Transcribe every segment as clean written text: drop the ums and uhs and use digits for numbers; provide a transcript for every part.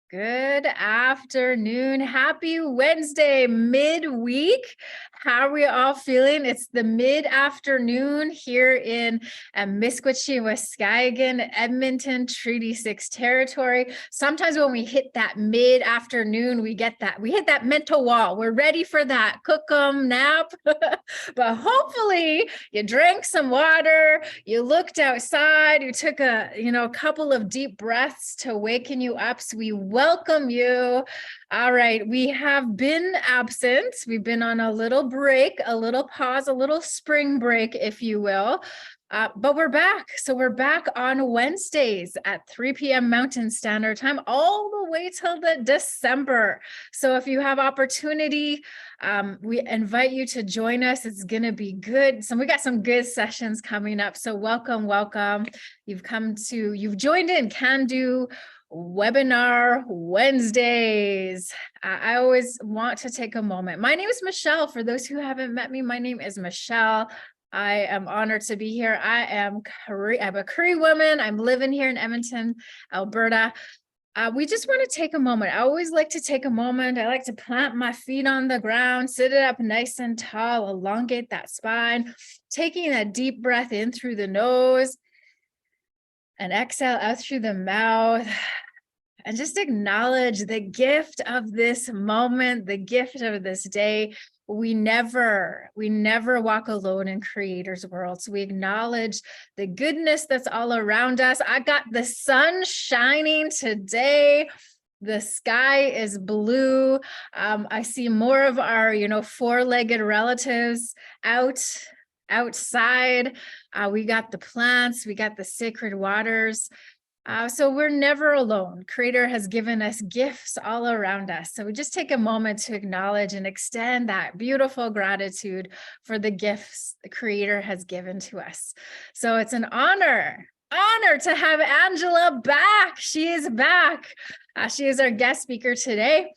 Good afternoon. Happy Wednesday, midweek. How are we all feeling? It's the mid-afternoon here in Misquitchie, Muskegon, Edmonton, Treaty 6 territory. Sometimes when we hit that mid-afternoon, we hit that mental wall. We're ready for that cook 'em nap. But hopefully you drank some water, you looked outside, you took a couple of deep breaths to waken you up. So we welcome you. All right, we have been absent. We've been on a little break, a little pause, a little spring break, if you will. But we're back. So we're back on Wednesdays at 3 p.m. Mountain Standard Time, all the way till the December. So if you have opportunity, we invite you to join us. It's going to be good. So we got some good sessions coming up. So welcome. You've joined in Can Do Webinar Wednesdays. I always want to take a moment. My name is Michelle. For those who haven't met me, my name is Michelle. I am honored to be here. I'm a Cree woman. I'm living here in Edmonton, Alberta. We just want to take a moment. I always like to take a moment. I like to plant my feet on the ground, sit it up nice and tall, elongate that spine, taking a deep breath in through the nose and exhale out through the mouth. And just acknowledge the gift of this moment, the gift of this day. We never walk alone in Creator's world. So we acknowledge the goodness that's all around us. I got the sun shining today. The sky is blue. I see more of our, four-legged relatives outside. We got the plants, we got the sacred waters. So we're never alone. Creator has given us gifts all around us. So we just take a moment to acknowledge and extend that beautiful gratitude for the gifts the Creator has given to us. So it's an honor to have Angela back. She is back. She is our guest speaker today.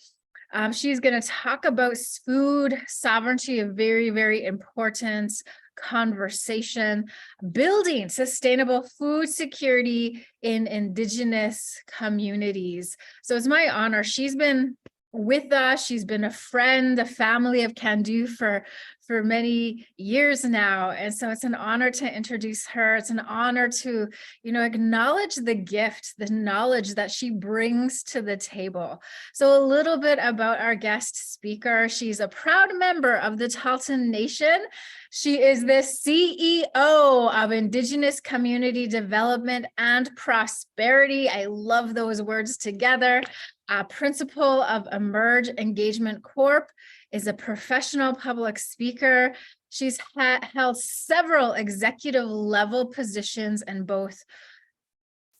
She's going to talk about food sovereignty, a very, very important conversation, building sustainable food security in Indigenous communities. So it's my honor. She's been with us. She's been a friend, a family of Can Do for many years now. And so it's an honor to introduce her. It's an honor to, acknowledge the gift, the knowledge that she brings to the table. So a little bit about our guest speaker. She's a proud member of the Tahltan Nation. She is the CEO of Indigenous Community Development and Prosperity. I love those words together. Principal of Emerge Engagement Corp, is a professional public speaker. She's held several executive level positions in both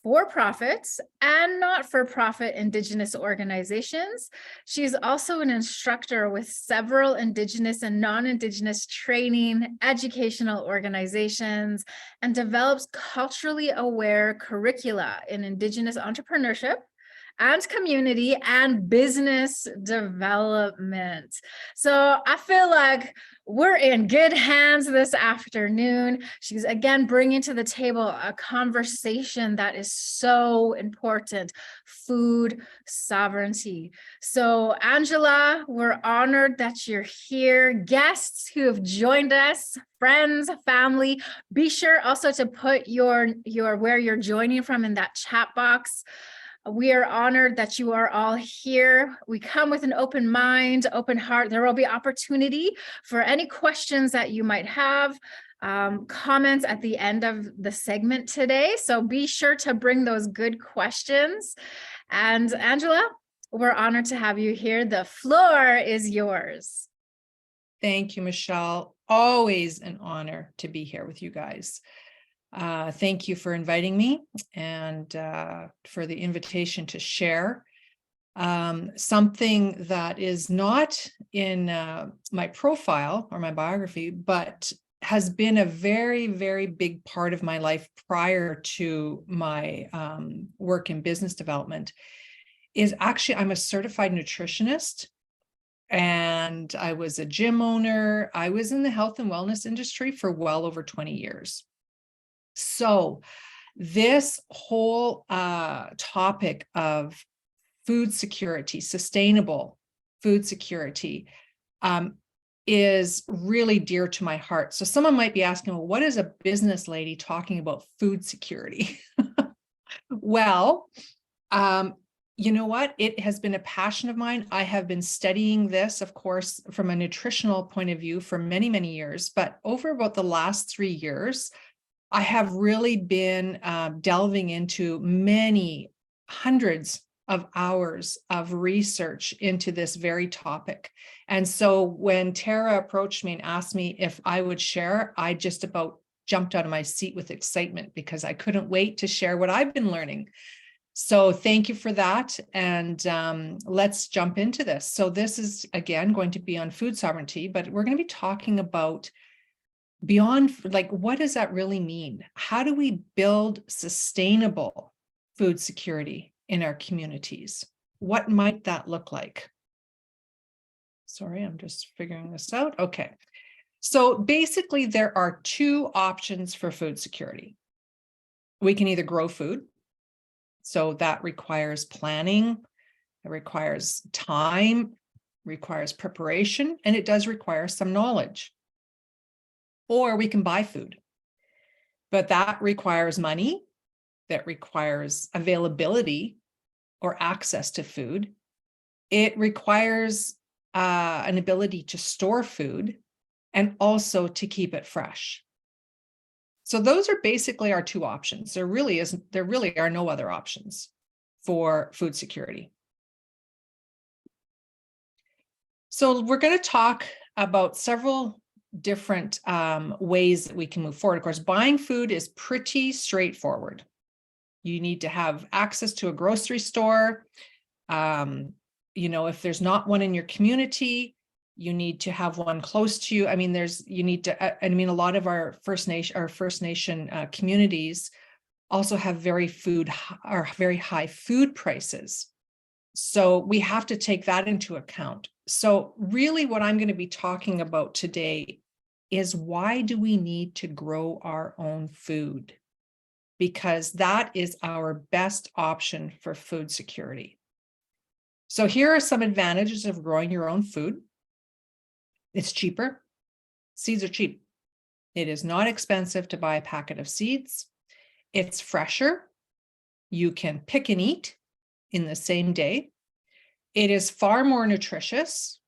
for-profits and not-for-profit Indigenous organizations. She's also an instructor with several Indigenous and non-Indigenous training, educational organizations, and develops culturally aware curricula in Indigenous entrepreneurship and community and business development. So I feel like we're in good hands this afternoon. She's again bringing to the table a conversation that is so important, food sovereignty. So Angela, we're honored that you're here. Guests who have joined us, friends, family, be sure also to put your where you're joining from in that chat box. We are honored that you are all here. We come with an open mind, open heart. There will be opportunity for any questions that you might have, comments at the end of the segment today. So be sure to bring those good questions. And Angela, we're honored to have you here. The floor is yours. Thank you, Michelle. Always an honor to be here with you guys. Thank you for inviting me and for the invitation to share something that is not in my profile or my biography, but has been a very, very big part of my life prior to my work in business development. Is actually, I'm a certified nutritionist. And I was a gym owner. I was in the health and wellness industry for well over 20 years. So this whole topic of food security, sustainable food security, is really dear to my heart. So someone might be asking, well, what is a business lady talking about food security? Well, you know what? It has been a passion of mine. I have been studying this, of course, from a nutritional point of view for many, many years. But over about the last 3 years, I have really been delving into many hundreds of hours of research into this very topic. And so when Tara approached me and asked me if I would share, I just about jumped out of my seat with excitement because I couldn't wait to share what I've been learning. So thank you for that. And let's jump into this. So this is, again, going to be on food sovereignty, but we're going to be talking about beyond, like, what does that really mean? How do we build sustainable food security in our communities? What might that look like? Sorry, I'm just figuring this out. Okay. So basically, there are 2 options for food security. We can either grow food. So that requires planning, it requires time, requires preparation, and it does require some knowledge. Or we can buy food, but that requires money, that requires availability or access to food. It requires an ability to store food and also to keep it fresh. So those are basically our 2 options. There really are no other options for food security. So we're going to talk about several different ways that we can move forward. Of course, buying food is pretty straightforward. You need to have access to a grocery store. If there's not one in your community, you need to have one close to you. I mean, a lot of our First Nation communities also have very high food prices. So we have to take that into account. So really what I'm going to be talking about today is, why do we need to grow our own food? Because that is our best option for food security. So here are some advantages of growing your own food. It's cheaper. Seeds are cheap. It is not expensive to buy a packet of seeds. It's fresher. You can pick and eat in the same day. It is far more nutritious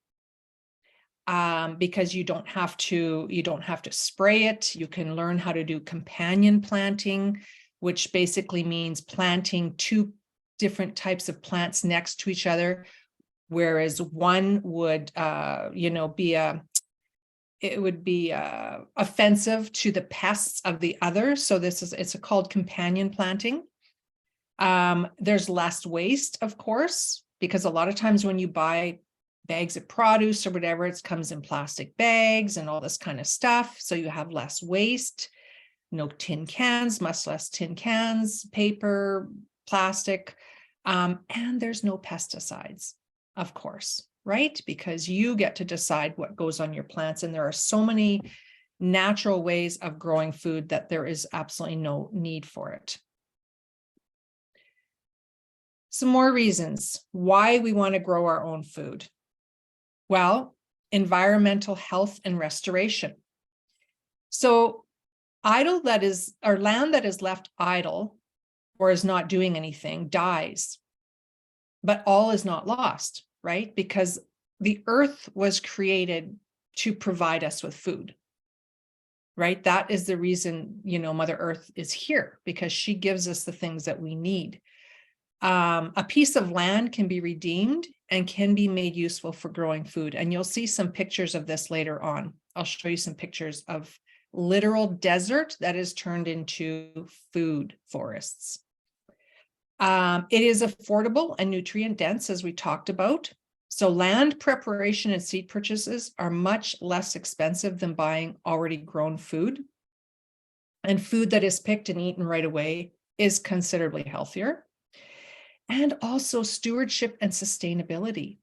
because you don't have to spray it. You can learn how to do companion planting, which basically means planting 2 different types of plants next to each other, whereas one would be offensive to the pests of the other. So it's called companion planting. There's less waste, of course, because a lot of times when you buy bags of produce or whatever, it comes in plastic bags and all this kind of stuff. So you have less waste, no tin cans, much less tin cans, paper, plastic, and there's no pesticides, of course, right? Because you get to decide what goes on your plants. And there are so many natural ways of growing food that there is absolutely no need for it. Some more reasons why we want to grow our own food. Well, environmental health and restoration. So land that is left idle or is not doing anything dies, but all is not lost, right? Because the earth was created to provide us with food, right? That is the reason, Mother Earth is here, because she gives us the things that we need. A piece of land can be redeemed and can be made useful for growing food. And you'll see some pictures of this later on. I'll show you some pictures of literal desert that is turned into food forests. It is affordable and nutrient dense, as we talked about. So land preparation and seed purchases are much less expensive than buying already grown food. And food that is picked and eaten right away is considerably healthier. And also stewardship and sustainability.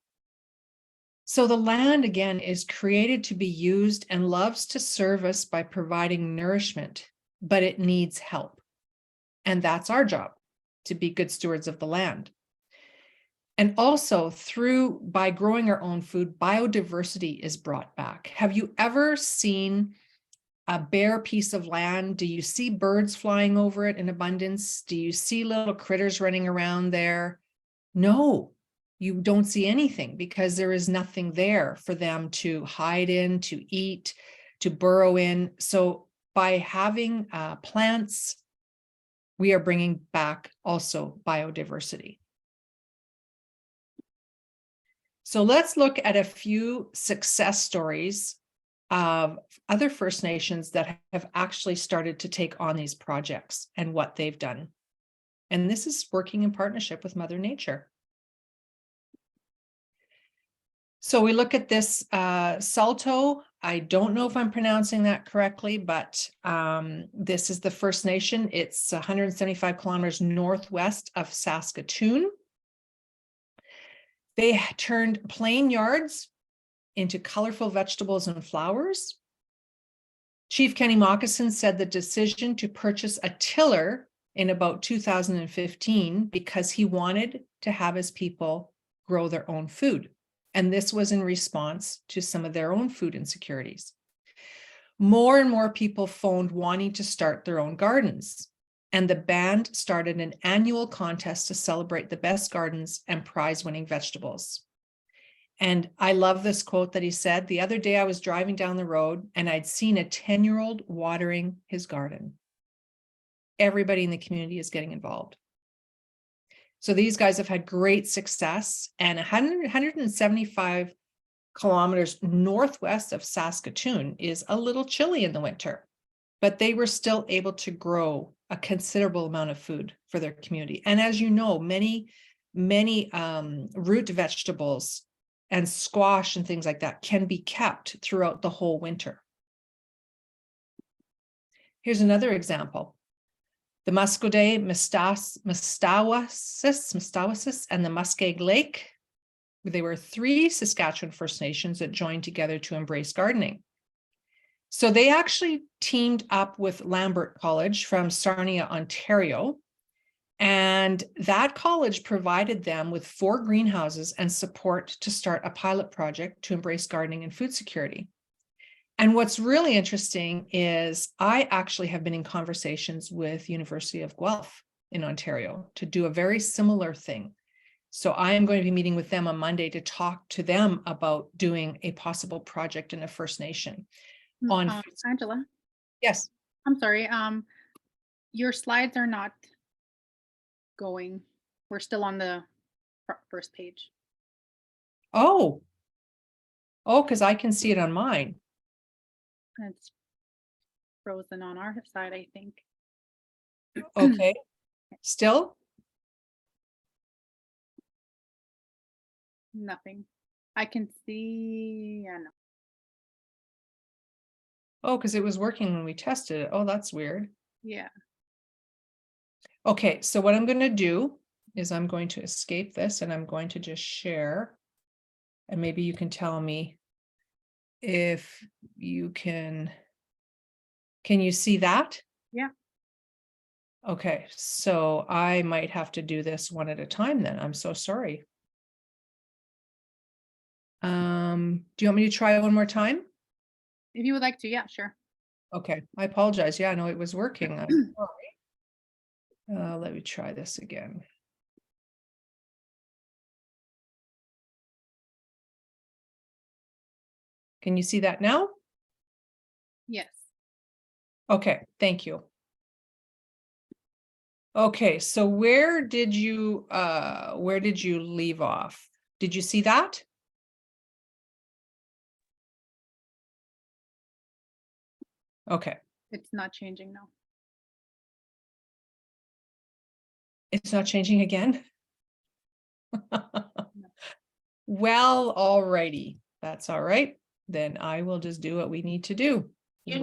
So the land, again, is created to be used and loves to serve us by providing nourishment, but it needs help. And that's our job, to be good stewards of the land. And also by growing our own food, biodiversity is brought back. Have you ever seen a bare piece of land? Do you see birds flying over it in abundance? Do you see little critters running around there? No, you don't see anything because there is nothing there for them to hide in, to eat, to burrow in. So by having plants, we are bringing back also biodiversity. So let's look at a few success stories of other First Nations that have actually started to take on these projects and what they've done. And this is working in partnership with Mother Nature. So we look at this Salto. I don't know if I'm pronouncing that correctly, but this is the First Nation. It's 175 kilometers northwest of Saskatoon. They turned plain yards into colorful vegetables and flowers. Chief Kenny Moccasin said the decision to purchase a tiller in about 2015 because he wanted to have his people grow their own food. And this was in response to some of their own food insecurities. More and more people phoned wanting to start their own gardens. And the band started an annual contest to celebrate the best gardens and prize-winning vegetables. And I love this quote that he said, "The other day I was driving down the road and I'd seen a 10-year-old watering his garden." Everybody in the community is getting involved. So these guys have had great success, and 175 kilometers northwest of Saskatoon is a little chilly in the winter, but they were still able to grow a considerable amount of food for their community. And as you know, many root vegetables and squash and things like that can be kept throughout the whole winter. Here's another example. The Muscodee, Mistawasis, and the Muskeg Lake. They were 3 Saskatchewan First Nations that joined together to embrace gardening. So they actually teamed up with Lambert College from Sarnia, Ontario. And that college provided them with 4 greenhouses and support to start a pilot project to embrace gardening and food security. And what's really interesting is I actually have been in conversations with University of Guelph in Ontario to do a very similar thing. So I am going to be meeting with them on Monday to talk to them about doing a possible project in a First Nation. Angela, Yes. I'm sorry. Your slides are not going. We're still on the first page. Oh, because I can see it on mine. It's frozen on our side, I think. Okay. Still? Nothing. I can see. Yeah, no. Oh, because it was working when we tested it. Oh, that's weird. Yeah. Okay, so what I'm going to do is I'm going to escape this and I'm going to just share. And maybe you can tell me if you can you see that? Yeah. Okay, so I might have to do this one at a time then. I'm so sorry. Do you want me to try one more time? If you would like to, yeah, sure. Okay, I apologize. Yeah, no, it was working. I'm sorry. Let me try this again. Can you see that now? Yes. Okay, thank you. Okay, so where did you leave off? Did you see that? Okay. It's not changing now. It's not changing again? Well, alrighty. That's all right. Then I will just do what we need to do. You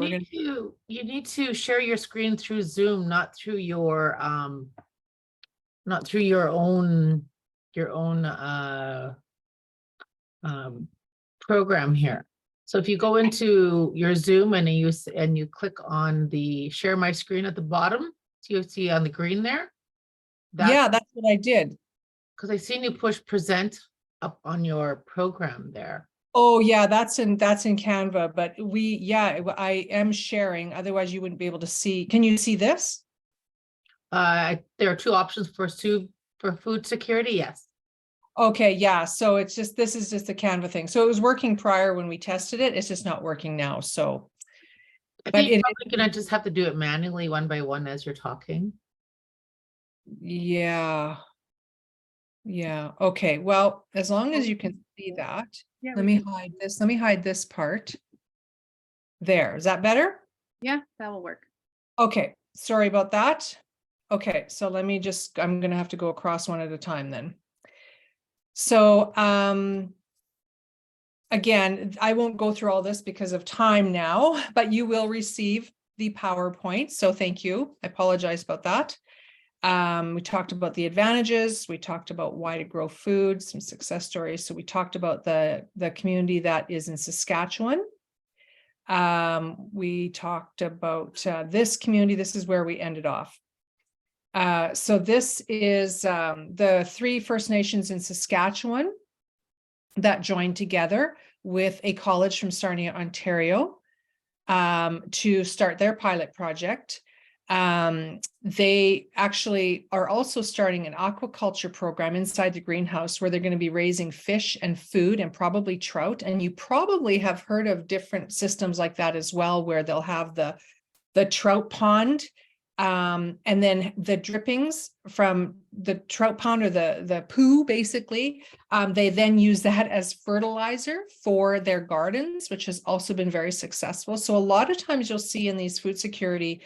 need to share your screen through Zoom, not through your own program here. So if you go into your Zoom and you click on the share my screen at the bottom, so you see on the green there. Yeah, that's what I did. Because I seen you push present up on your program there. Oh yeah, that's in Canva, but I am sharing, otherwise you wouldn't be able to see. Can you see this? There are two options for food security, yes. Okay, yeah, so it's just, this is just the Canva thing. So it was working prior when we tested it, it's just not working now, so. I But think you're it, probably gonna just have to do it manually one by one as you're talking. yeah. Yeah, okay, well, as long as you can see that, Yeah, let we me hide this, let me hide this part. There, is that better? Yeah, that will work. Okay, sorry about that. Okay, so let me just, I'm gonna have to go across one at a time then. So, again, I won't go through all this because of time now, but you will receive the PowerPoint, so thank you. I apologize about that. We talked about the advantages, we talked about why to grow food, some success stories. So we talked about the community that is in Saskatchewan. We talked about this community. This is where we ended off. So this is the 3 First Nations in Saskatchewan that joined together with a college from Sarnia, Ontario, to start their pilot project. They actually are also starting an aquaculture program inside the greenhouse where they're going to be raising fish and food and probably trout. And you probably have heard of different systems like that as well, where they'll have the trout pond, and then the drippings from the trout pond, or the poo, basically. They then use that as fertilizer for their gardens, which has also been very successful. So a lot of times you'll see in these food security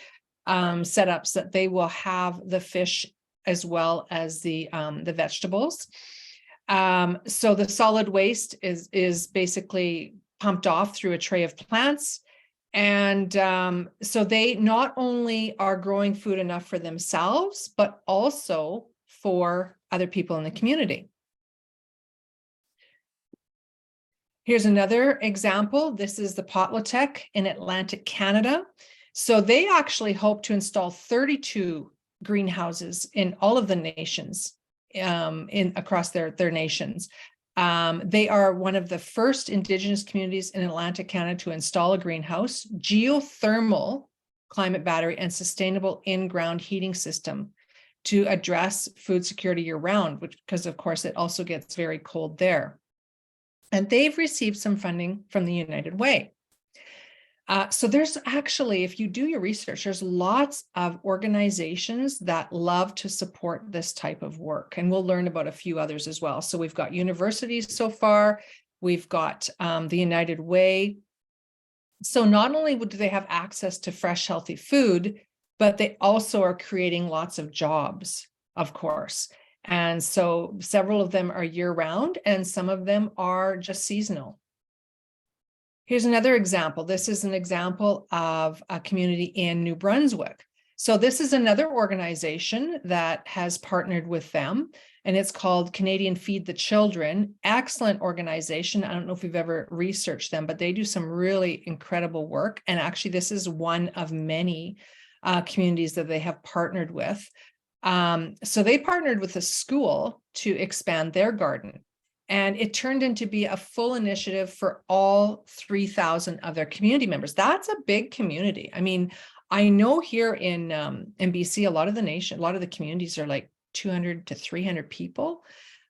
setups that they will have the fish as well as the vegetables. So the solid waste is basically pumped off through a tray of plants. And so they not only are growing food enough for themselves, but also for other people in the community. Here's another example. This is the Potlatech in Atlantic Canada. So they actually hope to install 32 greenhouses in all of the nations, across their nations. They are one of the first Indigenous communities in Atlantic Canada to install a greenhouse, geothermal climate battery, and sustainable in-ground heating system to address food security year-round, because of course it also gets very cold there. And they've received some funding from the United Way. So there's actually, if you do your research, there's lots of organizations that love to support this type of work. And we'll learn about a few others as well. So we've got universities so far, we've got the United Way. So not only do they have access to fresh, healthy food, but they also are creating lots of jobs, of course. And so several of them are year-round and some of them are just seasonal. Here's another example. This is an example of a community in New Brunswick. So this is another organization that has partnered with them, and it's called Canadian Feed the Children. Excellent organization. I don't know if you've ever researched them, but they do some really incredible work. And actually, this is one of many communities that they have partnered with. So they partnered with a school to expand their garden. And it turned into be a full initiative for all 3,000 of their community members. That's a big community. I mean, I know here in BC, a lot of the communities are like 200 to 300 people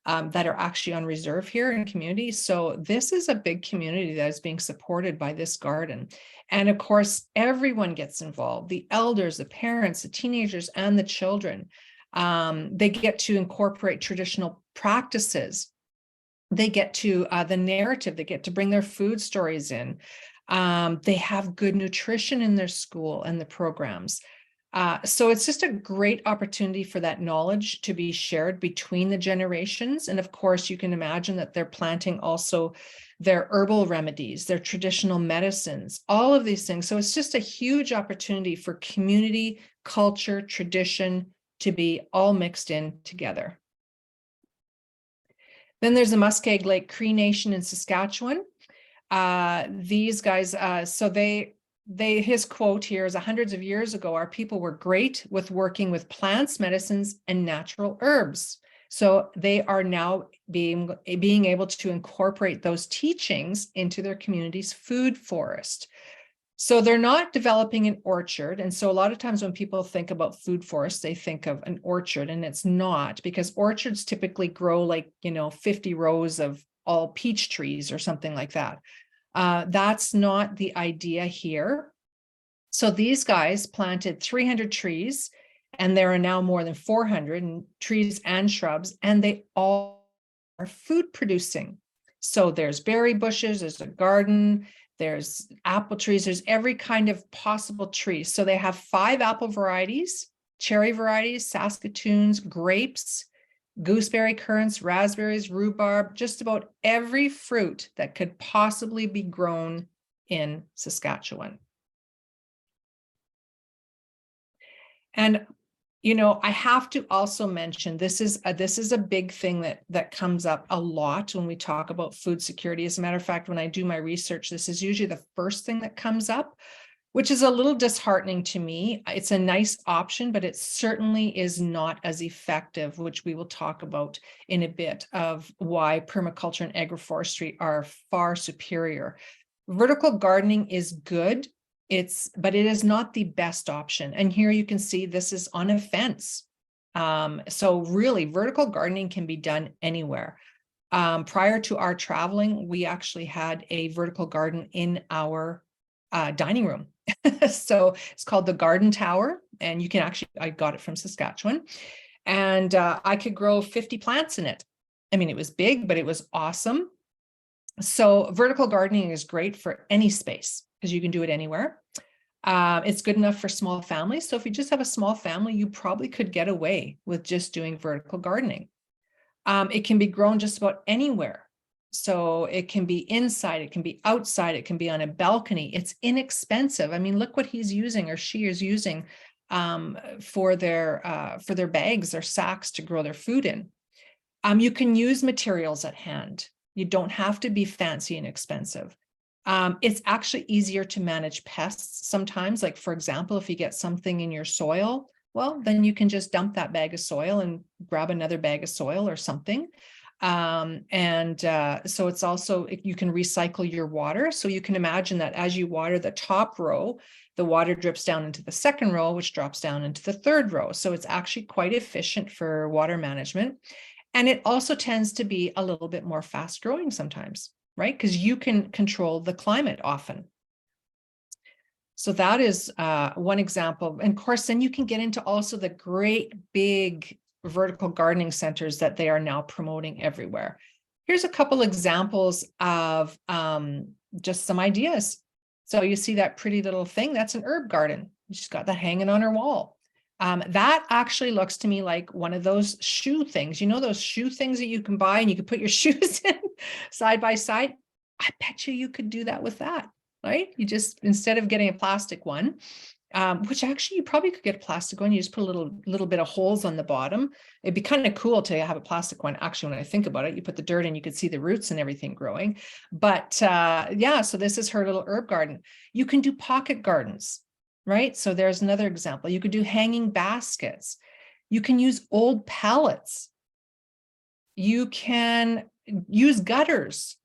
that are actually on reserve here in communities. So this is a big community that is being supported by this garden. And of course, everyone gets involved, the elders, the parents, the teenagers, and the children. They get to incorporate traditional practices. They get to the narrative, they get to bring their food stories in. They have good nutrition in their school and the programs. So it's just a great opportunity for that knowledge to be shared between the generations. And of course, you can imagine that they're planting also their herbal remedies, their traditional medicines, all of these things. So it's just a huge opportunity for community, culture, tradition to be all mixed in together. Then there's the Muskeg Lake Cree Nation in Saskatchewan. These guys, his quote here is, hundreds of years ago, our people were great with working with plants, medicines, and natural herbs. So they are now being able to incorporate those teachings into their community's food forest. So they're not developing an orchard. And so a lot of times when people think about food forests, they think of an orchard, and it's not, because orchards typically grow like, 50 rows of all peach trees or something like that. That's not the idea here. So these guys planted 300 trees, and there are now more than 400 trees and shrubs, and they all are food producing. So there's berry bushes, there's a garden, there's apple trees, there's every kind of possible tree. So they have 5 apple varieties, cherry varieties, Saskatoons, grapes, gooseberry, currants, raspberries, rhubarb, just about every fruit that could possibly be grown in Saskatchewan. And I have to also mention, this is a big thing that comes up a lot when we talk about food security. As a matter of fact, when I do my research, this is usually the first thing that comes up, which is a little disheartening to me. It's a nice option, but it certainly is not as effective, which we will talk about in a bit, of why permaculture and agroforestry are far superior. Vertical gardening is good. But it is not the best option. And here you can see this is on a fence. So really, vertical gardening can be done anywhere. Prior to our traveling, we actually had a vertical garden in our dining room. So it's called the Garden Tower, and I got it from Saskatchewan, and I could grow 50 plants in it. I mean, it was big, but it was awesome. So vertical gardening is great for any space, because you can do it anywhere. It's good enough for small families. So if you just have a small family, you probably could get away with just doing vertical gardening. It can be grown just about anywhere. So it can be inside, it can be outside, it can be on a balcony. It's inexpensive. I mean, look what he's using, or she is using, for their bags, their sacks to grow their food in. You can use materials at hand. You don't have to be fancy and expensive. It's actually easier to manage pests sometimes. Like, for example, if you get something in your soil, well, then you can just dump that bag of soil and grab another bag of soil or something. So it's also, you can recycle your water. So you can imagine that as you water the top row, the water drips down into the second row, which drops down into the third row. So it's actually quite efficient for water management. And it also tends to be a little bit more fast growing sometimes, right? Because you can control the climate often. So that is one example. And of course, then you can get into also the great big vertical gardening centers that they are now promoting everywhere. Here's a couple examples of just some ideas. So you see that pretty little thing, that's an herb garden. She's got that hanging on her wall. That actually looks to me like one of those shoe things, those shoe things that you can buy and you can put your shoes in side by side. I bet you could do that with that, right? You just, instead of getting a plastic one, which actually you probably could get a plastic one, you just put a little bit of holes on the bottom. It'd be kind of cool to have a plastic one. Actually, when I think about it, you put the dirt in, you could see the roots and everything growing. But yeah, so this is her little herb garden. You can do pocket gardens. Right? So there's another example. You could do hanging baskets. You can use old pallets. You can use gutters.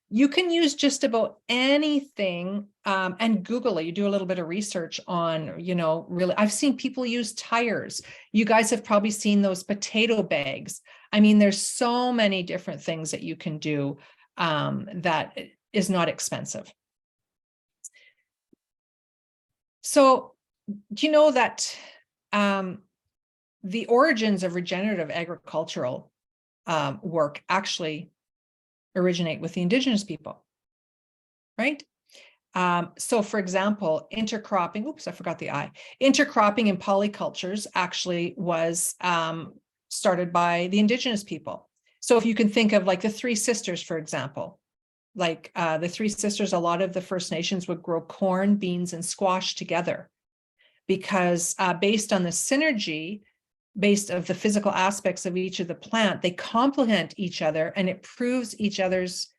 You can use just about anything, and Google it. You do a little bit of research on, really, I've seen people use tires. You guys have probably seen those potato bags. I mean, there's so many different things that you can do that is not expensive. So, do you know that the origins of regenerative agricultural work actually originate with the Indigenous people, right? So, for example, intercropping, oops, I forgot the I. Intercropping in polycultures actually was started by the Indigenous people. So if you can think of like the Three Sisters, for example, like the Three Sisters, a lot of the First Nations would grow corn, beans, and squash together because based on the synergy, based of the physical aspects of each of the plant, they complement each other and it improves each other's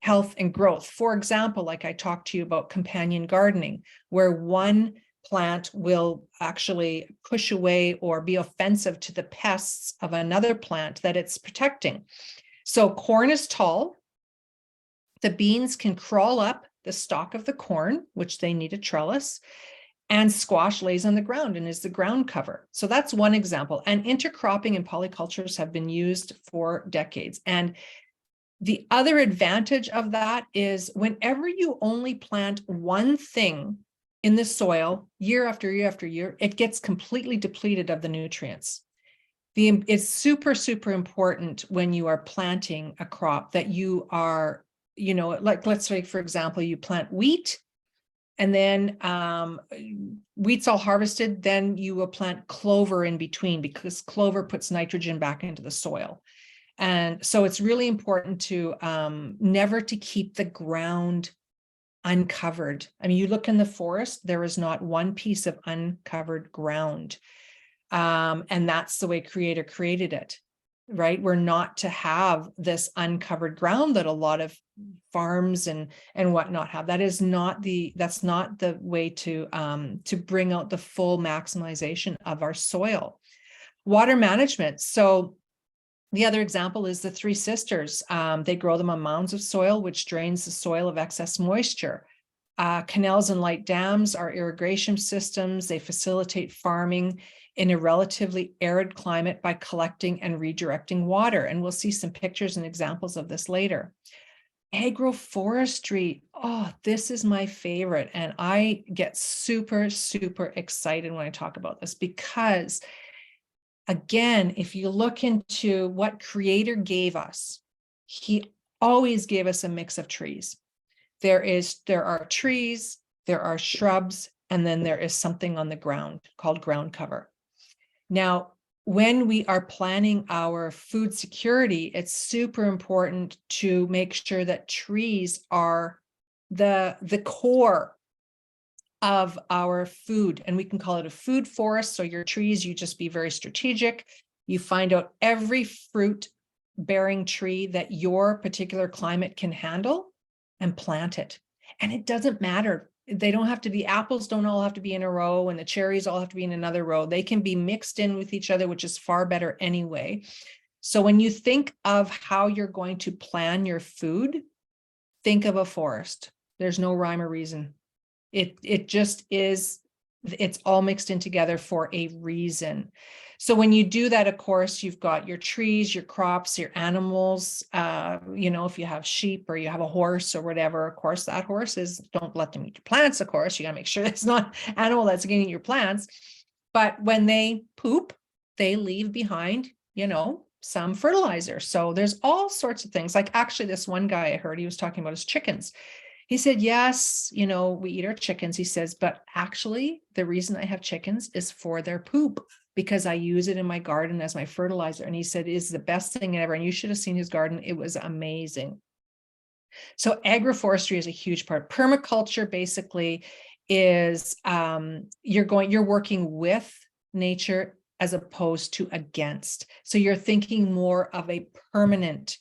health and growth. For example, like I talked to you about companion gardening, where one plant will actually push away or be offensive to the pests of another plant that it's protecting. So corn is tall. The beans can crawl up the stalk of the corn, which they need a trellis, and squash lays on the ground and is the ground cover. So that's one example. And intercropping and polycultures have been used for decades. And the other advantage of that is whenever you only plant one thing in the soil year after year after year, it gets completely depleted of the nutrients. It's super, super important when you are planting a crop that you are, like, let's say, for example, you plant wheat and then wheat's all harvested, then you will plant clover in between because clover puts nitrogen back into the soil. And so it's really important to never to keep the ground uncovered. I mean, you look in the forest, there is not one piece of uncovered ground. And that's the way Creator created it, right? We're not to have this uncovered ground that a lot of farms and whatnot have. That's not the way to bring out the full maximization of our soil. Water management. So the other example is the Three Sisters. They grow them on mounds of soil, which drains the soil of excess moisture. Canals and light dams are irrigation systems. They facilitate farming in a relatively arid climate by collecting and redirecting water. And we'll see some pictures and examples of this later. Agroforestry. Oh, this is my favorite. And I get super, super excited when I talk about this because, again, if you look into what Creator gave us, He always gave us a mix of trees. There are trees, there are shrubs, and then there is something on the ground called ground cover. Now, when we are planning our food security, it's super important to make sure that trees are the core of our food, and we can call it a food forest. So your trees, you just be very strategic. You find out every fruit bearing tree that your particular climate can handle and plant it. And it doesn't matter. They don't have to be, apples don't all have to be in a row and the cherries all have to be in another row. They can be mixed in with each other, which is far better anyway. So when you think of how you're going to plan your food, think of a forest. There's no rhyme or reason. It just is, it's all mixed in together for a reason. So when you do that, of course, you've got your trees, your crops, your animals, if you have sheep or you have a horse or whatever, of course, that horse don't let them eat your plants, of course, you gotta make sure it's not an animal that's gonna eat your plants. But when they poop, they leave behind, some fertilizer. So there's all sorts of things. Like actually this one guy I heard, he was talking about his chickens. He said, yes, we eat our chickens. He says, but actually the reason I have chickens is for their poop because I use it in my garden as my fertilizer. And he said, it's the best thing ever. And you should have seen his garden. It was amazing. So agroforestry is a huge part. Permaculture basically is you're working with nature as opposed to against. So you're thinking more of a permanent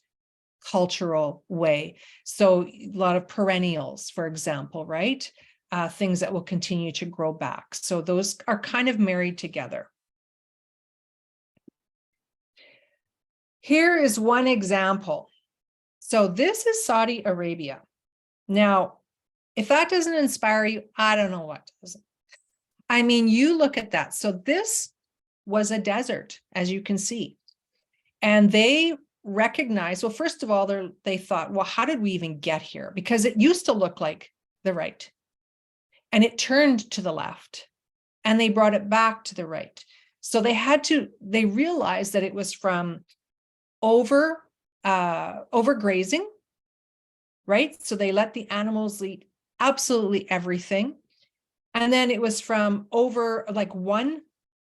cultural way. So a lot of perennials, for example, right? Things that will continue to grow back. So those are kind of married together. Here is one example. So this is Saudi Arabia. Now, if that doesn't inspire you, I don't know what does. I mean, you look at that. So this was a desert, as you can see. And they recognized, well, first of all, they thought, well, how did we even get here? Because it used to look like the right. And it turned to the left. And they brought it back to the right. So they realized that it was from overgrazing, right? So they let the animals eat absolutely everything. And then it was from one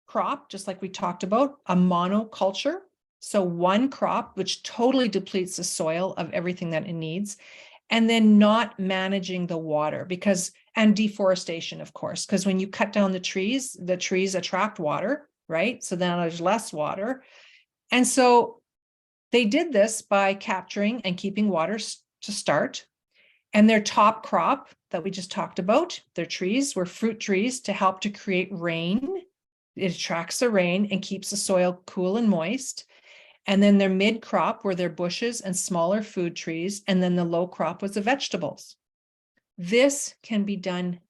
crop, just like we talked about, a monoculture. So one crop, which totally depletes the soil of everything that it needs. And then not managing the water and deforestation, of course, because when you cut down the trees attract water, right? So then there's less water. And so they did this by capturing and keeping water to start. And their top crop that we just talked about, their trees were fruit trees to help to create rain. It attracts the rain and keeps the soil cool and moist. And then their mid crop were their bushes and smaller food trees. And then the low crop was the vegetables. This can be done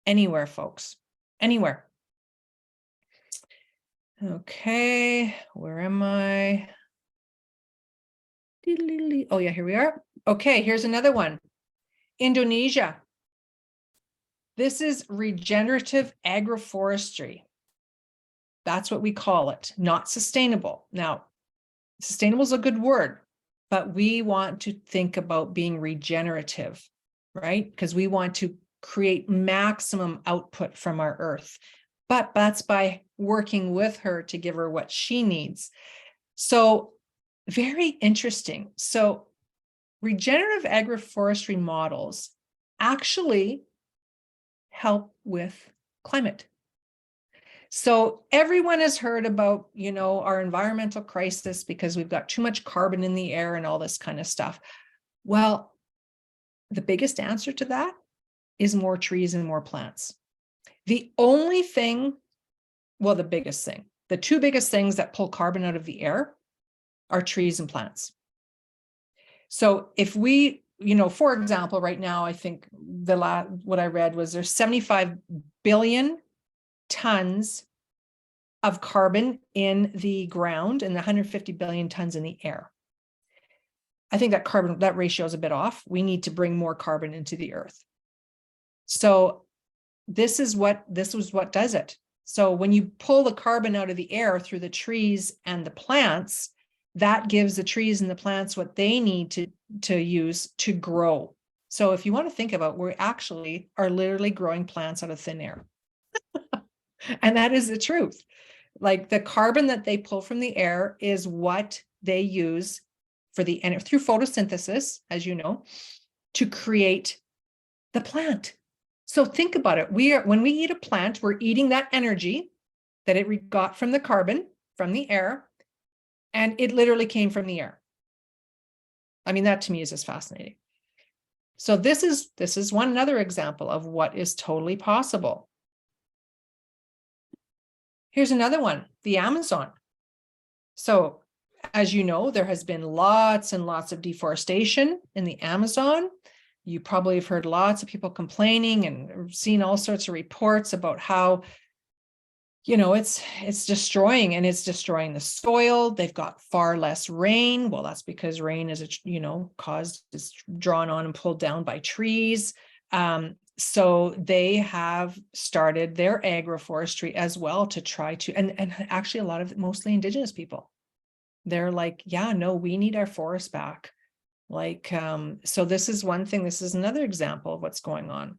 anywhere, folks, anywhere. Okay, where am I? Oh yeah, here we are. Okay, here's another one. Indonesia. This is regenerative agroforestry. That's what we call it, not sustainable. Now, sustainable is a good word, but we want to think about being regenerative, right? Because we want to create maximum output from our earth. But that's by working with her to give her what she needs. So very interesting. So regenerative agroforestry models actually help with climate. So everyone has heard about, our environmental crisis because we've got too much carbon in the air and all this kind of stuff. Well, the biggest answer to that is more trees and more plants. The only thing, well, the biggest thing, the two biggest things that pull carbon out of the air are trees and plants. So if we, for example, right now, I think what I read was there's 75 billion tons of carbon in the ground and 150 billion tons in the air. I think that ratio is a bit off. We need to bring more carbon into the earth. So this is what does it. So when you pull the carbon out of the air through the trees and the plants, that gives the trees and the plants what they need to use to grow. So if you want to think about, we actually are literally growing plants out of thin air. And that is the truth. Like the carbon that they pull from the air is what they use through photosynthesis, as you know, to create the plant. So think about it. When we eat a plant, we're eating that energy that it got from the carbon from the air, and it literally came from the air. I mean, that to me is just fascinating. So this is another example of what is totally possible. Here's another one, the Amazon. So as you know, there has been lots and lots of deforestation in the Amazon. You probably have heard lots of people complaining and seen all sorts of reports about how, it's destroying the soil. They've got far less rain. Well, that's because rain is, is drawn on and pulled down by trees. So they have started their agroforestry as well to try to, and actually a lot of mostly Indigenous people. They're like, yeah, no, we need our forest back. So this is one thing. This is another example of what's going on.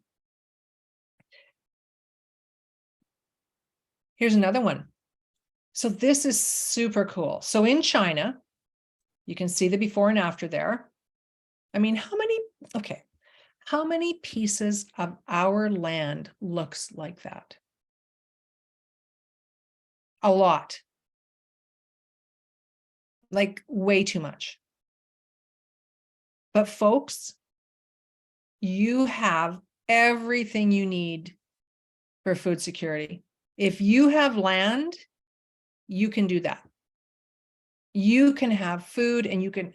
Here's another one. So this is super cool. So in China, you can see the before and after there. I mean, how many pieces of our land looks like that? A lot. Like way too much. But folks, you have everything you need for food security. If you have land, you can do that. You can have food and you can.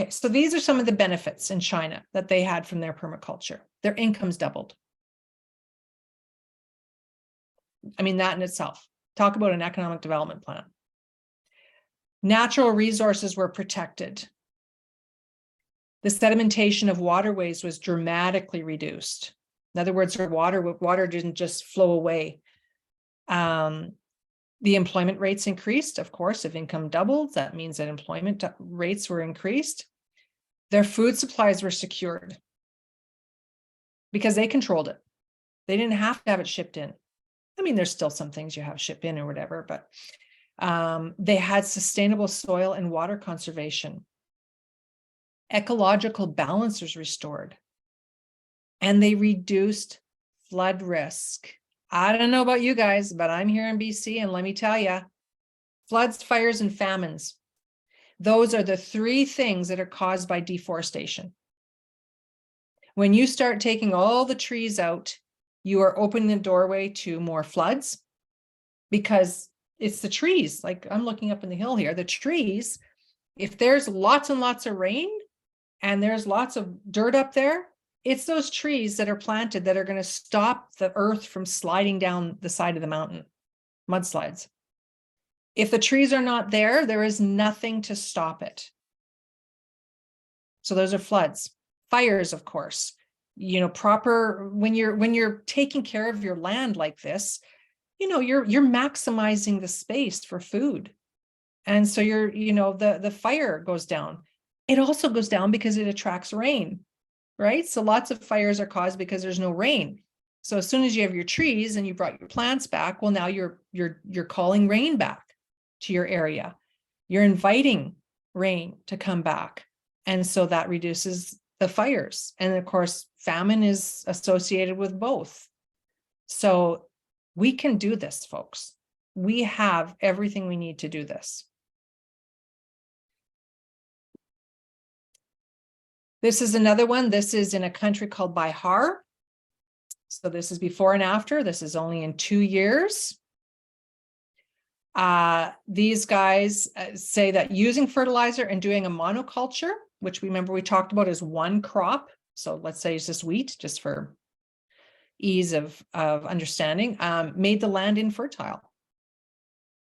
So these are some of the benefits in China that they had from their permaculture. Their incomes doubled. I mean, that in itself. Talk about an economic development plan. Natural resources were protected. The sedimentation of waterways was dramatically reduced. In other words, water didn't just flow away. The employment rates increased, of course. If income doubled, that means that employment rates were increased. Their food supplies were secured because they controlled it. They didn't have to have it shipped in. I mean, there's still some things you have shipped in or whatever, but they had sustainable soil and water conservation. Ecological balance was restored. And they reduced flood risk. I don't know about you guys, but I'm here in BC, and let me tell you, floods, fires, and famines. Those are the three things that are caused by deforestation. When you start taking all the trees out, you are opening the doorway to more floods, because it's the trees. Like I'm looking up in the hill here, the trees, if there's lots and lots of rain and there's lots of dirt up there, it's those trees that are planted that are going to stop the earth from sliding down the side of the mountain, mudslides. If the trees are not there, there is nothing to stop it. So those are floods. Fires, of course. You know, proper, when you're taking care of your land like this, you know, you're maximizing the space for food. And so the fire goes down. It also goes down because it attracts rain, right? So lots of fires are caused because there's no rain. So as soon as you have your trees and you brought your plants back, well, now you're calling rain back to your area. You're inviting rain to come back. And so that reduces the fires. And of course, famine is associated with both. So we can do this, folks. We have everything we need to do this. This is another one. This is in a country called Bihar. So this is before and after. This is only in 2 years. These guys say that using fertilizer and doing a monoculture, which remember we talked about as one crop. So let's say it's just wheat, just for ease of understanding, made the land infertile.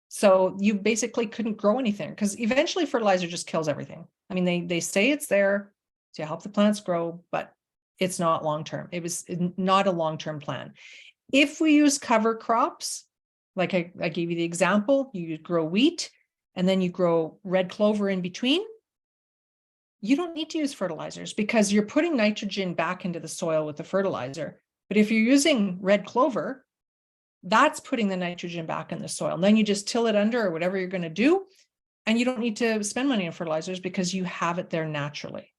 So you basically couldn't grow anything, because eventually fertilizer just kills everything. I mean, they say it's there to help the plants grow, but it's not long-term. It was not a long-term plan. If we use cover crops, like I gave you the example, you grow wheat and then you grow red clover in between, you don't need to use fertilizers because you're putting nitrogen back into the soil with the fertilizer. But if you're using red clover, that's putting the nitrogen back in the soil. And then you just till it under or whatever you're going to do, and you don't need to spend money on fertilizers because you have it there naturally.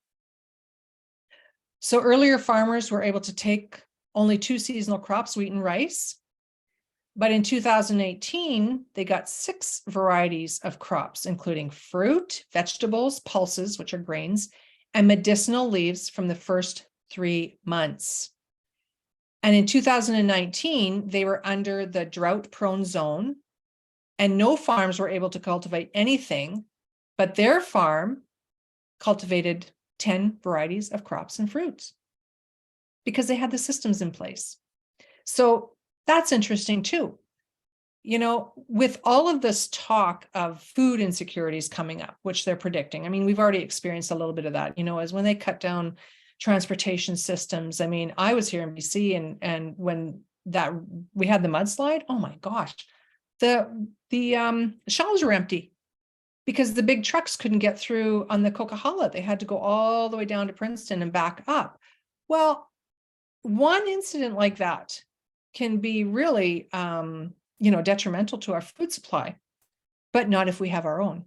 So earlier farmers were able to take only 2 seasonal crops, wheat and rice. But in 2018, they got 6 varieties of crops, including fruit, vegetables, pulses, which are grains, and medicinal leaves from the first 3 months. And in 2019, they were under the drought-prone zone, and no farms were able to cultivate anything, but their farm cultivated 10 varieties of crops and fruits because they had the systems in place. So that's interesting too. You know, with all of this talk of food insecurities coming up, which they're predicting, I mean, we've already experienced a little bit of that, you know, as when they cut down transportation systems. I mean, I was here in BC and when we had the mudslide, oh my gosh, the shelves were empty because the big trucks couldn't get through on the Coquihalla. They had to go all the way down to Princeton and back up. Well, one incident like that can be really, detrimental to our food supply, but not if we have our own.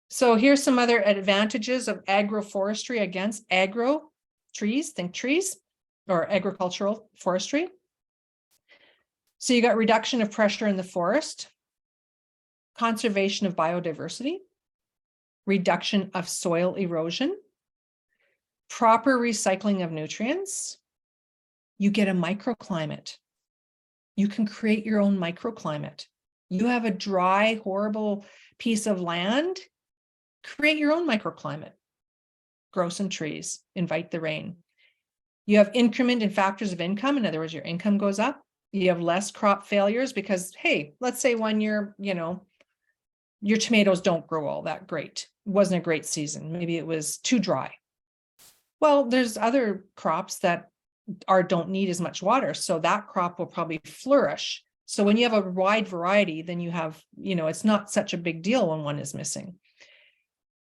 So here's some other advantages of agroforestry against agro trees, think trees, or agricultural forestry. So you got reduction of pressure in the forest, conservation of biodiversity, reduction of soil erosion, proper recycling of nutrients. You get a microclimate. You can create your own microclimate. You have a dry, horrible piece of land, create your own microclimate. Grow some trees, invite the rain. You have increment in factors of income. In other words, your income goes up. You have less crop failures because, hey, let's say 1 year, your tomatoes don't grow all that great. It wasn't a great season. Maybe it was too dry. Well, there's other crops that don't need as much water. So that crop will probably flourish. So when you have a wide variety, then you have, it's not such a big deal when one is missing.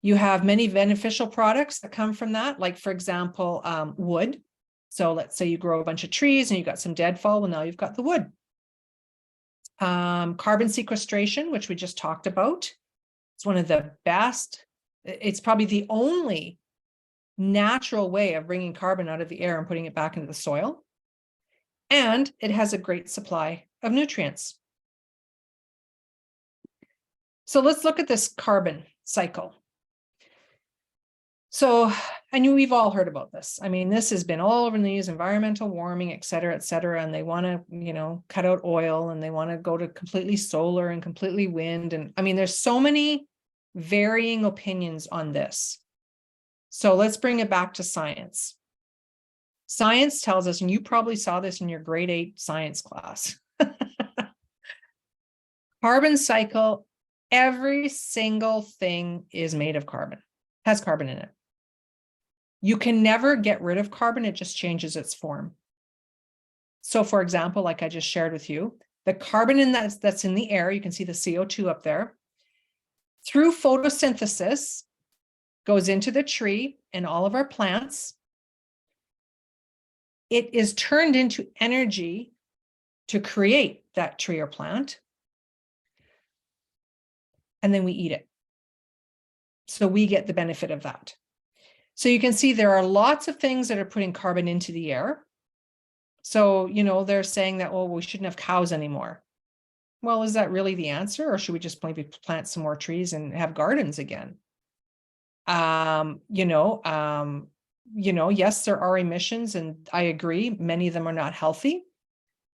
You have many beneficial products that come from that. Like, for example, wood. So let's say you grow a bunch of trees and you got some deadfall. Well, now you've got the wood. Carbon sequestration, which we just talked about. It's one of the best. It's probably the only natural way of bringing carbon out of the air and putting it back into the soil. And it has a great supply of nutrients. So let's look at this carbon cycle. So, and we've all heard about this. I mean, this has been all over the news, environmental warming, et cetera, and they want to, you know, cut out oil, and they want to go to completely solar and completely wind. And I mean, there's so many varying opinions on this. So let's bring it back to science. Science tells us, and you probably saw this in your grade 8 science class, carbon cycle, every single thing is made of carbon, has carbon in it. You can never get rid of carbon, it just changes its form. So for example, like I just shared with you, the carbon in that's in the air, you can see the CO2 up there, through photosynthesis, goes into the tree and all of our plants. It is turned into energy to create that tree or plant. And then we eat it. So we get the benefit of that. So you can see there are lots of things that are putting carbon into the air. So, you know, they're saying that, oh, we shouldn't have cows anymore. Well, is that really the answer? Or should we just maybe plant some more trees and have gardens again? Yes, there are emissions, and I agree, many of them are not healthy.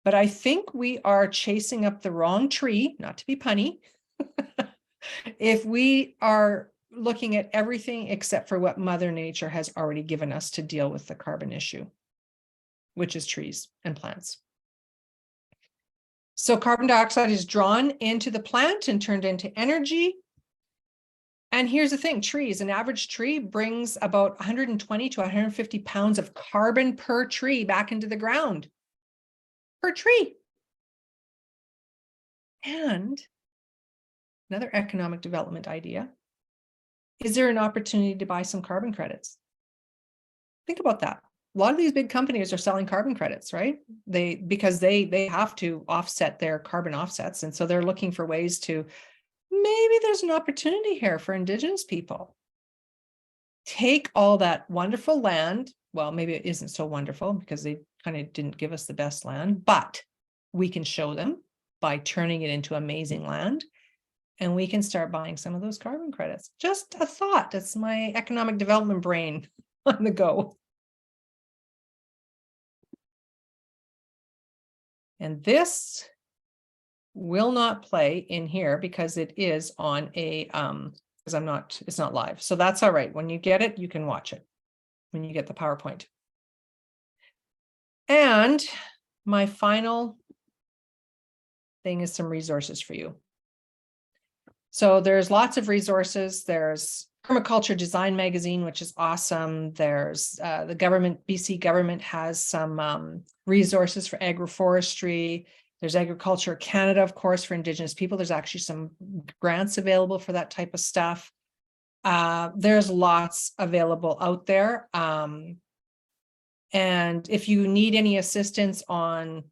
But I think we are chasing up the wrong tree, not to be punny, if we are looking at everything except for what Mother Nature has already given us to deal with the carbon issue, which is trees and plants. So carbon dioxide is drawn into the plant and turned into energy. And here's the thing, trees, an average tree brings about 120 to 150 pounds of carbon per tree back into the ground. Per tree. And another economic development idea, is there an opportunity to buy some carbon credits? Think about that. A lot of these big companies are selling carbon credits, right? Because they have to offset their carbon offsets. And so they're looking for ways to, maybe there's an opportunity here for Indigenous people. Take all that wonderful land. Well, maybe it isn't so wonderful because they kind of didn't give us the best land, but we can show them by turning it into amazing land. And we can start buying some of those carbon credits. Just a thought. That's my economic development brain on the go. And this will not play in here because it is on a, because it's not live. So that's all right. When you get it, you can watch it when you get the PowerPoint. And my final thing is some resources for you. So there's lots of resources. There's Permaculture Design Magazine, which is awesome. There's the government, BC government has some resources for agroforestry. There's Agriculture Canada, of course, for Indigenous people. There's actually some grants available for that type of stuff. There's lots available out there. And if you need any assistance on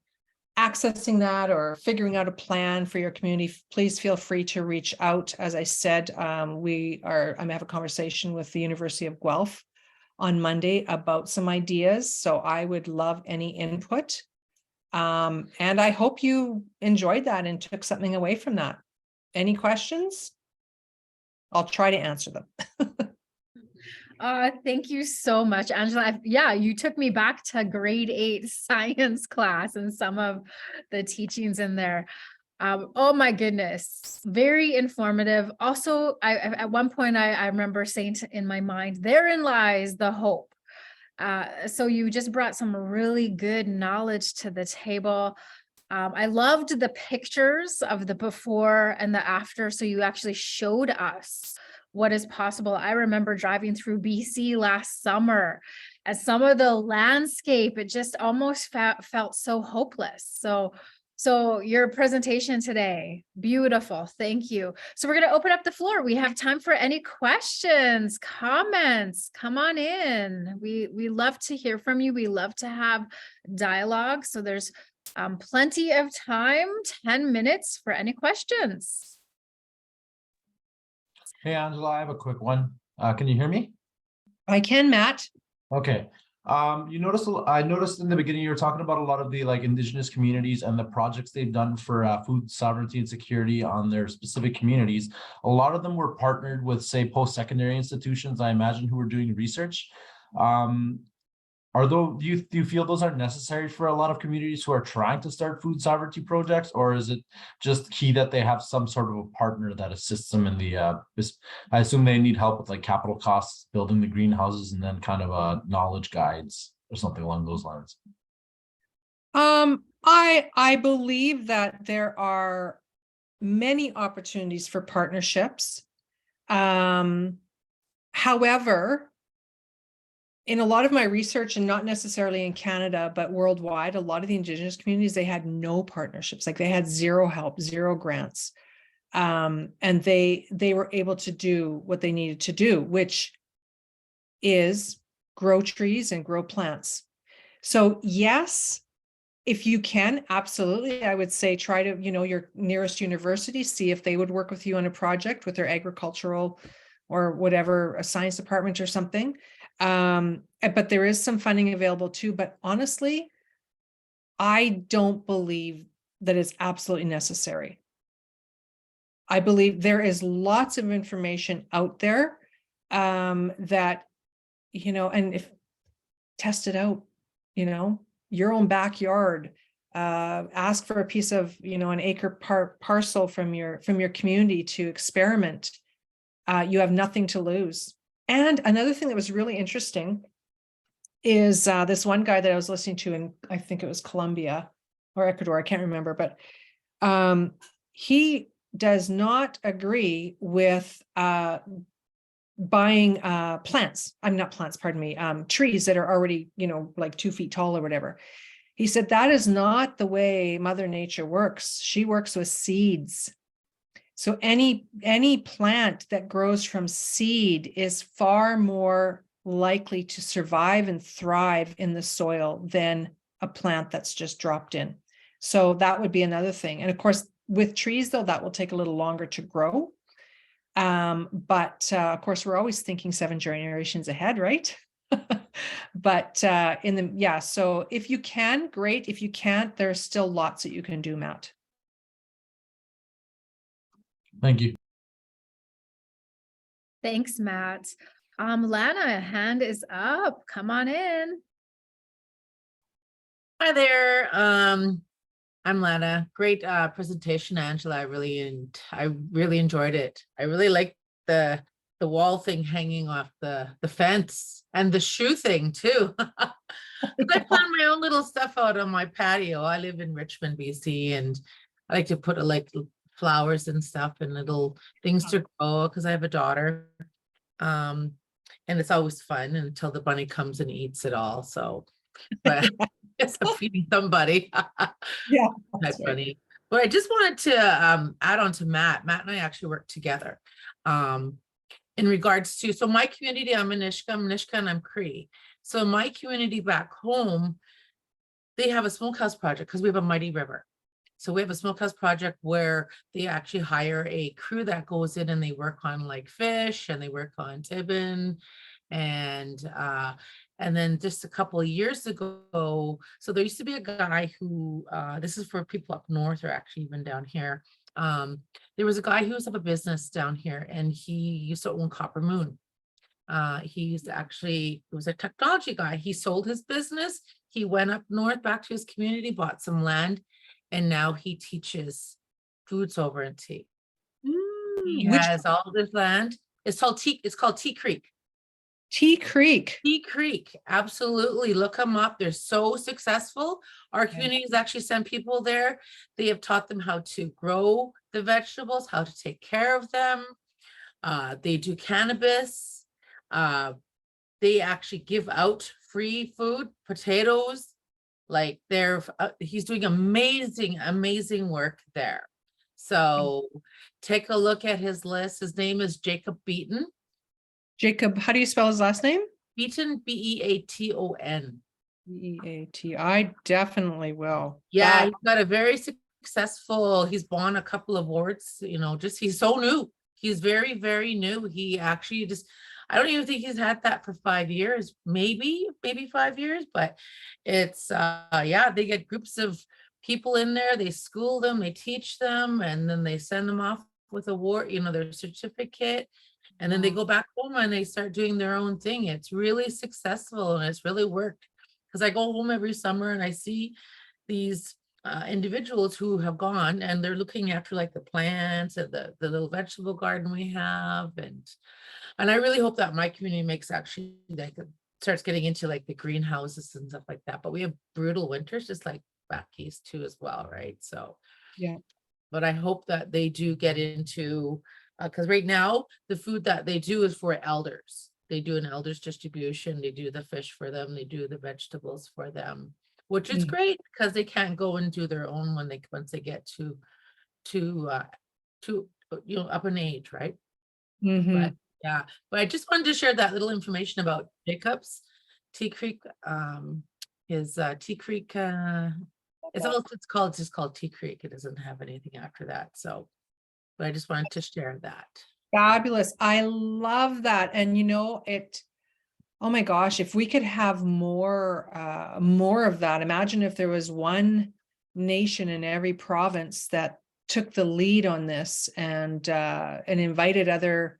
accessing that or figuring out a plan for your community, please feel free to reach out. As I said, I'm have a conversation with the University of Guelph on Monday about some ideas. So I would love any input. And I hope you enjoyed that and took something away from that. Any questions? I'll try to answer them. Thank you so much, Angela. Yeah, you took me back to grade 8 science class and some of the teachings in there. Oh my goodness, very informative. Also, at one point I remember saying in my mind, therein lies the hope. So you just brought some really good knowledge to the table. I loved the pictures of the before and the after. So you actually showed us what is possible. I remember driving through BC last summer and some of the landscape, it just almost felt so hopeless. So your presentation today, beautiful. Thank you. So we're going to open up the floor. We have time for any questions, comments. Come on in. We love to hear from you. We love to have dialogue. So there's plenty of time, 10 minutes for any questions. Hey, Angela, I have a quick one. Can you hear me? I can, Matt. Okay. I noticed in the beginning you were talking about a lot of the like Indigenous communities and the projects they've done for food sovereignty and security on their specific communities. A lot of them were partnered with, say, post-secondary institutions, I imagine, who were doing research. Do you feel those are necessary for a lot of communities who are trying to start food sovereignty projects, or is it just key that they have some sort of a partner that assists them in the I assume they need help with like capital costs, building the greenhouses, and then kind of knowledge guides or something along those lines? I believe that there are many opportunities for partnerships. However, in a lot of my research, and not necessarily in Canada, but worldwide, a lot of the Indigenous communities, they had no partnerships. Like they had zero help, zero grants. And they were able to do what they needed to do, which is grow trees and grow plants. So yes, if you can, absolutely, I would say try to, your nearest university, see if they would work with you on a project with their agricultural or whatever, a science department or something. But there is some funding available too. But honestly, I don't believe that it's absolutely necessary. I believe there is lots of information out there that, and if test it out, your own backyard, ask for a piece of, an acre parcel from your community to experiment. You have nothing to lose. And another thing that was really interesting is this one guy that I was listening to in, I think it was Colombia or Ecuador, I can't remember, but he does not agree with buying plants. I'm not plants, pardon me, trees that are already, like 2 feet tall or whatever. He said, that is not the way Mother Nature works. She works with seeds. So any plant that grows from seed is far more likely to survive and thrive in the soil than a plant that's just dropped in. So that would be another thing. And of course, with trees, though, that will take a little longer to grow. But of course, we're always thinking 7 generations ahead, right? But so if you can, great. If you can't, there's still lots that you can do, Matt. Thank you. Thanks, Matt. Lana, hand is up. Come on in. Hi there. I'm Lana. Great presentation, Angela. I really enjoyed it. I really like the wall thing hanging off the fence, and the shoe thing too. I plan my own little stuff out on my patio. I live in Richmond, BC, and I like to put flowers and stuff and little things to grow because I have a daughter. And it's always fun until the bunny comes and eats it all. So, but yes, I'm feeding somebody. Yeah, that's funny. But I just wanted to add on to Matt. Matt and I actually work together in regards to, so my community, I'm Nisga'a, and I'm Cree. So my community back home, they have a smokehouse project because we have a mighty river. So we have a smokehouse project where they actually hire a crew that goes in and they work on like fish and they work on tibbin. And then just a couple of years ago, so there used to be a guy who, this is for people up north or actually even down here. There was a guy who was up a business down here and he used to own Copper Moon. He was a technology guy. He sold his business. He went up north back to his community, bought some land, and now he teaches food sovereignty. He has all this land. It's called Tea Creek. Tea Creek. Tea Creek, absolutely. Look them up. They're so successful. Our communities actually send people there. They have taught them how to grow the vegetables, how to take care of them. They do cannabis. They actually give out free food, potatoes. Like he's doing amazing work there. So take a look at his list. His name is Jacob Beaton. Jacob, how do you spell his last name? Beaton, Beaton. Beat. I definitely will. Yeah, he's got a very successful, he's won a couple of awards, he's so new. He's very, very new. He actually I don't even think he's had that for 5 years, maybe 5 years, but it's, yeah, they get groups of people in there, they school them, they teach them, and then they send them off with award, their certificate. And then they go back home and they start doing their own thing. It's really successful and it's really worked. Because I go home every summer and I see these individuals who have gone and they're looking after like the plants and the little vegetable garden we have. And I really hope that my community makes actually like starts getting into like the greenhouses and stuff like that. But we have brutal winters just like back east too as well, right? So Yeah. But I hope that they do get into, because right now the food that they do is for elders. They do an elders distribution, they do the fish for them, they do the vegetables for them, which is great because they can't go and do their own once they get to up in age, right? But yeah, but I just wanted to share that little information about Jacobs. Tea Creek is Tea Creek. It's just called Tea Creek. It doesn't have anything after that. So, but I just wanted to share that. Fabulous. I love that. And oh my gosh, if we could have more of that. Imagine if there was one nation in every province that took the lead on this and invited other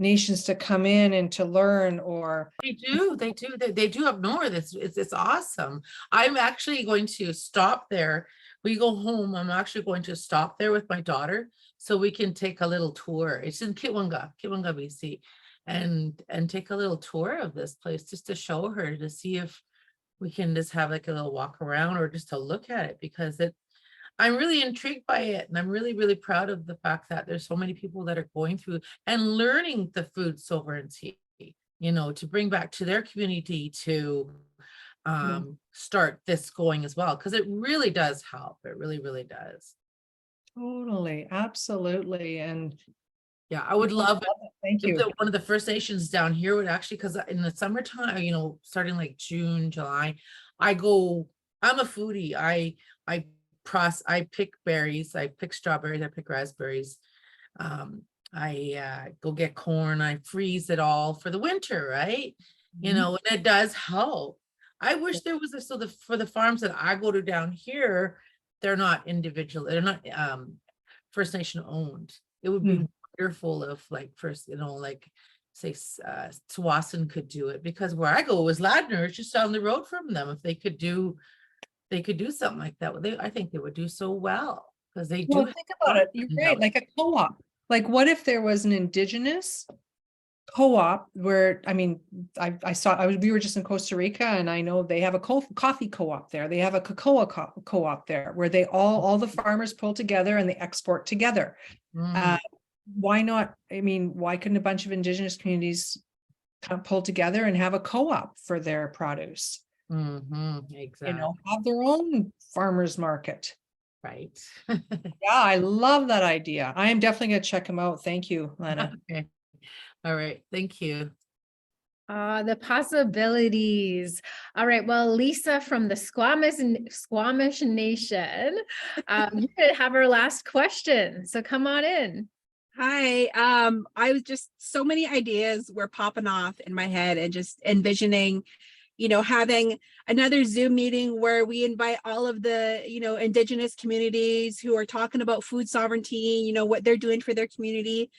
nations to come in and to learn. Or they do up north. It's awesome. I'm actually going to stop there. We go home. I'm actually going to stop there with my daughter so we can take a little tour. It's in Kitwanga, BC, and take a little tour of this place just to show her, to see if we can just have like a little walk around or just to look at it, because I'm really intrigued by it. And I'm really, really proud of the fact that there's so many people that are going through and learning the food sovereignty, to bring back to their community to start this going as well. Because it really does help. It really, really does. totally, absolutely. And yeah, I would love it. Thank you. One of the First Nations down here would actually, because in the summertime, starting like June, July, I'm a foodie. I pick berries, I pick strawberries, I pick raspberries. I go get corn, I freeze it all for the winter, right? And it does help. I wish there was for the farms that I go to down here, they're not individual, they're not First Nation owned. It would be wonderful if like first, like say Tsawwassen could do it, because where I go was Ladner, it's just down the road from them. If they could do something like that, I think they would do so well, because they do. Think about it. You're right. Like a co-op. Like, what if there was an Indigenous co-op where, we were just in Costa Rica, and I know they have a coffee co-op there. They have a cocoa co-op there, where they all the farmers pull together and they export together. Why not? Why couldn't a bunch of Indigenous communities kind of pull together and have a co-op for their produce? Exactly. Have their own farmers market. Right. Yeah, I love that idea. I am definitely going to check them out. Thank you, Lana. Okay. All right. Thank you. The possibilities. All right. Well, Lisa from the Squamish Nation, you could have our last question. So come on in. Hi. I was just, so many ideas were popping off in my head, and just envisioning, having another Zoom meeting where we invite all of the, Indigenous communities who are talking about food sovereignty, what they're doing for their community.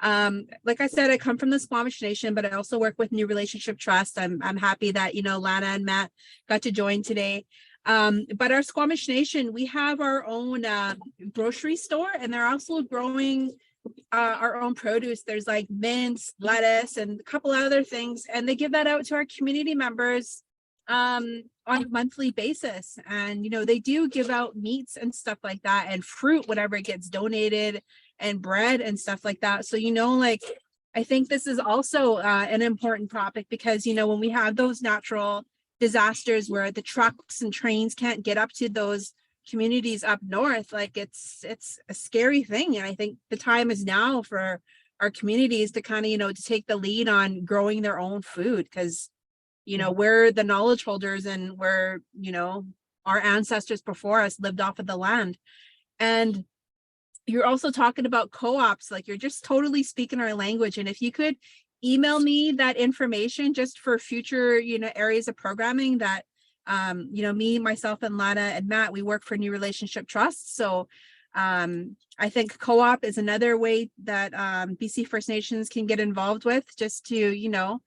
Like I said, I come from the Squamish Nation, but I also work with New Relationship Trust. I'm happy that, Lana and Matt got to join today. But our Squamish Nation, we have our own grocery store, and they're also growing our own produce. There's like mince, lettuce, and a couple other things, and they give that out to our community members on a monthly basis. And they do give out meats and stuff like that, and fruit, whatever gets donated, and bread and stuff like that. So I think this is also an important topic, because when we have those natural disasters where the trucks and trains can't get up to those communities up north, like it's a scary thing. And I think the time is now for our communities to kind of to take the lead on growing their own food, because we're the knowledge holders, and we're our ancestors before us lived off of the land. And you're also talking about co-ops, like you're just totally speaking our language. And if you could email me that information just for future, areas of programming that, me, myself, and Lana and Matt, we work for New Relationship Trust. So I think co-op is another way that BC First Nations can get involved with, just to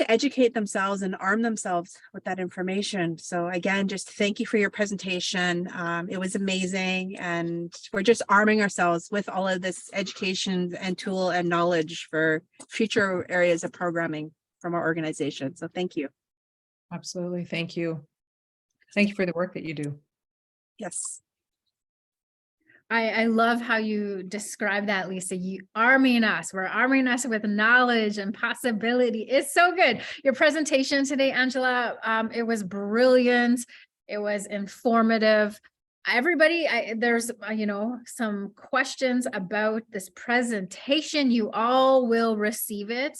educate themselves and arm themselves with that information. So again, just thank you for your presentation. It was amazing. And we're just arming ourselves with all of this education and tool and knowledge for future areas of programming from our organization. So thank you. Absolutely. Thank you. Thank you for the work that you do. Yes. I love how you describe that, Lisa. You arming us. We're arming us with knowledge and possibility. It's so good. Your presentation today, Angela, it was brilliant. It was informative. Everybody, there's, some questions about this presentation. You all will receive it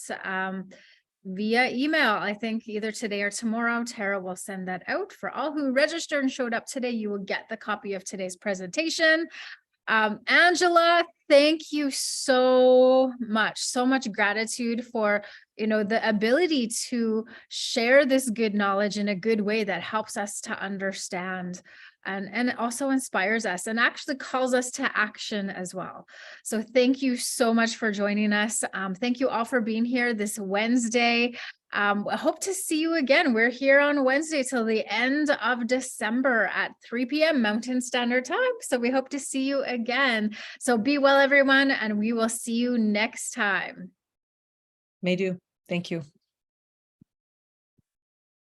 via email. I think either today or tomorrow. Tara will send that out. For all who registered and showed up today, you will get the copy of today's presentation. Angela, thank you so much gratitude for, the ability to share this good knowledge in a good way that helps us to understand and it also inspires us and actually calls us to action as well. So thank you so much for joining us. Thank you all for being here this Wednesday. I hope to see you again. We're here on Wednesday till the end of December at 3 p.m. Mountain Standard Time. So we hope to see you again. So be well, everyone, and we will see you next time. May do. Thank you.